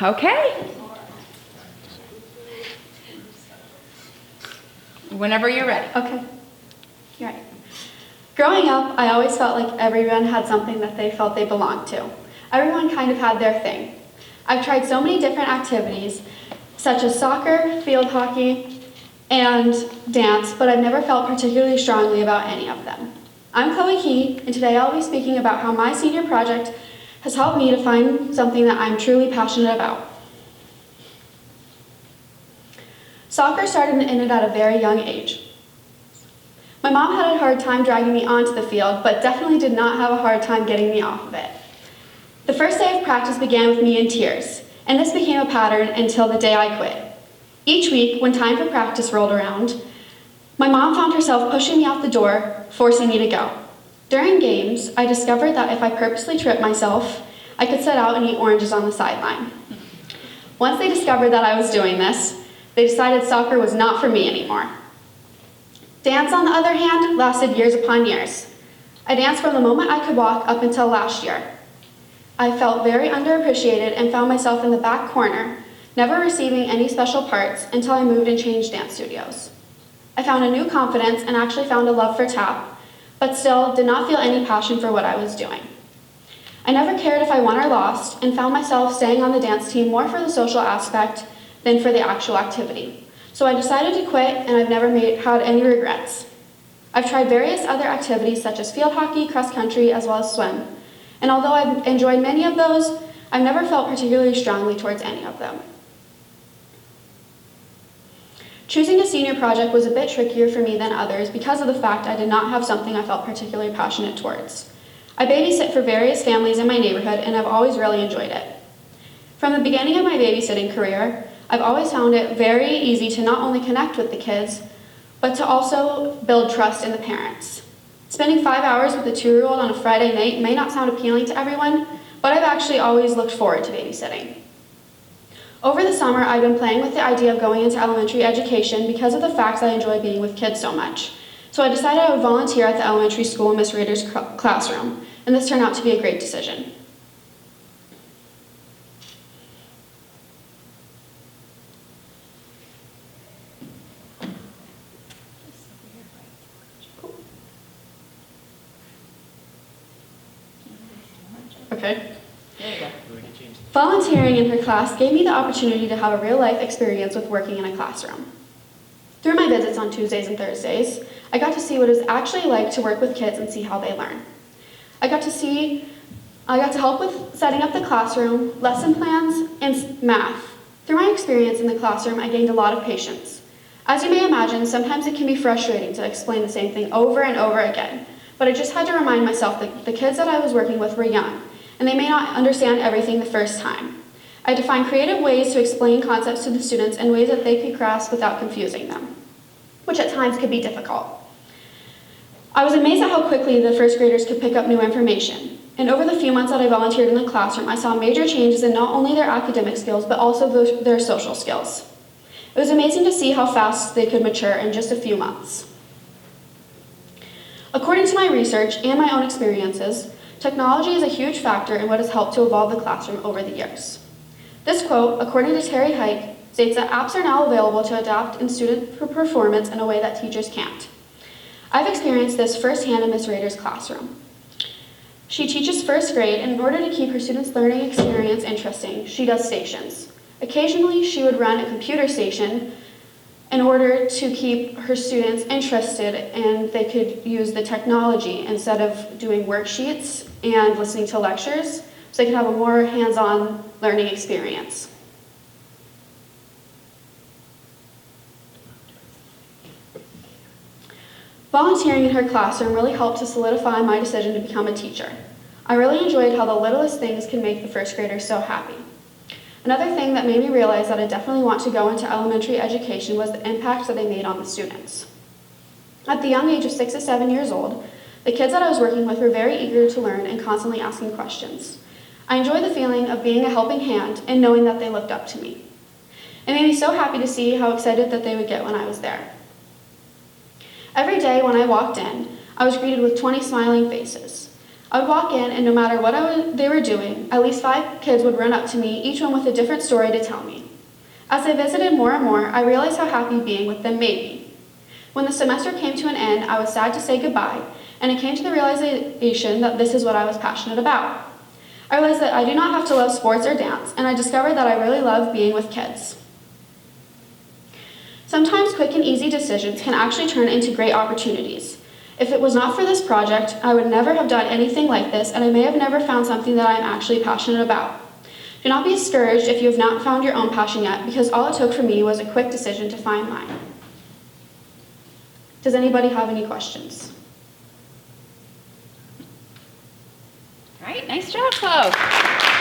Okay. Whenever you're ready. Okay, you're right. Growing up, I always felt like everyone had something that they felt they belonged to. Everyone kind of had their thing. I've tried so many different activities, such as soccer, field hockey, and dance, but I've never felt particularly strongly about any of them. I'm Chloe Key, and today I'll be speaking about how my senior project has helped me to find something that I'm truly passionate about. Soccer started in it at a very young age. My mom had a hard time dragging me onto the field, but definitely did not have a hard time getting me off of it. The first day of practice began with me in tears, and this became a pattern until the day I quit. Each week, when time for practice rolled around, my mom found herself pushing me out the door, forcing me to go. During games, I discovered that if I purposely tripped myself, I could sit out and eat oranges on the sideline. Once they discovered that I was doing this, they decided soccer was not for me anymore. Dance, on the other hand, lasted years upon years. I danced from the moment I could walk up until last year. I felt very underappreciated and found myself in the back corner, never receiving any special parts until I moved and changed dance studios. I found a new confidence and actually found a love for tap, but still did not feel any passion for what I was doing. I never cared if I won or lost and found myself staying on the dance team more for the social aspect than for the actual activity. So I decided to quit, and I've never had any regrets. I've tried various other activities such as field hockey, cross country, as well as swim. And although I've enjoyed many of those, I've never felt particularly strongly towards any of them. Choosing a senior project was a bit trickier for me than others because of the fact I did not have something I felt particularly passionate towards. I babysit for various families in my neighborhood, and I've always really enjoyed it. From the beginning of my babysitting career, I've always found it very easy to not only connect with the kids, but to also build trust in the parents. Spending 5 hours with a 2-year-old on a Friday night may not sound appealing to everyone, but I've actually always looked forward to babysitting. Over the summer, I've been playing with the idea of going into elementary education because of the fact I enjoy being with kids so much. So I decided I would volunteer at the elementary school in Miss Rader's classroom, and this turned out to be a great decision. Okay. There you go. Volunteering in her class gave me the opportunity to have a real-life experience with working in a classroom. Through my visits on Tuesdays and Thursdays, I got to see what it's actually like to work with kids and see how they learn. I got to help with setting up the classroom, lesson plans, and math. Through my experience in the classroom, I gained a lot of patience. As you may imagine, sometimes it can be frustrating to explain the same thing over and over again, but I just had to remind myself that the kids that I was working with were young, and they may not understand everything the first time. I had to find creative ways to explain concepts to the students in ways that they could grasp without confusing them, which at times could be difficult. I was amazed at how quickly the first graders could pick up new information. And over the few months that I volunteered in the classroom, I saw major changes in not only their academic skills, but also their social skills. It was amazing to see how fast they could mature in just a few months. According to my research and my own experiences, technology is a huge factor in what has helped to evolve the classroom over the years. This quote, according to Terry Hike, states that apps are now available to adapt in student performance in a way that teachers can't. I've experienced this firsthand in Miss Rader's classroom. She teaches first grade, and in order to keep her students' learning experience interesting, she does stations. Occasionally, she would run a computer station in order to keep her students interested and they could use the technology instead of doing worksheets and listening to lectures, so they could have a more hands-on learning experience. Volunteering in her classroom really helped to solidify my decision to become a teacher. I really enjoyed how the littlest things can make the first graders so happy. Another thing that made me realize that I definitely want to go into elementary education was the impact that they made on the students. At the young age of 6 to 7 years old, the kids that I was working with were very eager to learn and constantly asking questions. I enjoyed the feeling of being a helping hand and knowing that they looked up to me. It made me so happy to see how excited that they would get when I was there. Every day when I walked in, I was greeted with 20 smiling faces. I would walk in, and no matter what they were doing, at least 5 kids would run up to me, each one with a different story to tell me. As I visited more and more, I realized how happy being with them made me. When the semester came to an end, I was sad to say goodbye, and I came to the realization that this is what I was passionate about. I realized that I do not have to love sports or dance, and I discovered that I really love being with kids. Sometimes quick and easy decisions can actually turn into great opportunities. If it was not for this project, I would never have done anything like this, and I may have never found something that I am actually passionate about. Do not be discouraged if you have not found your own passion yet, because all it took for me was a quick decision to find mine. Does anybody have any questions? All right, nice job, folks.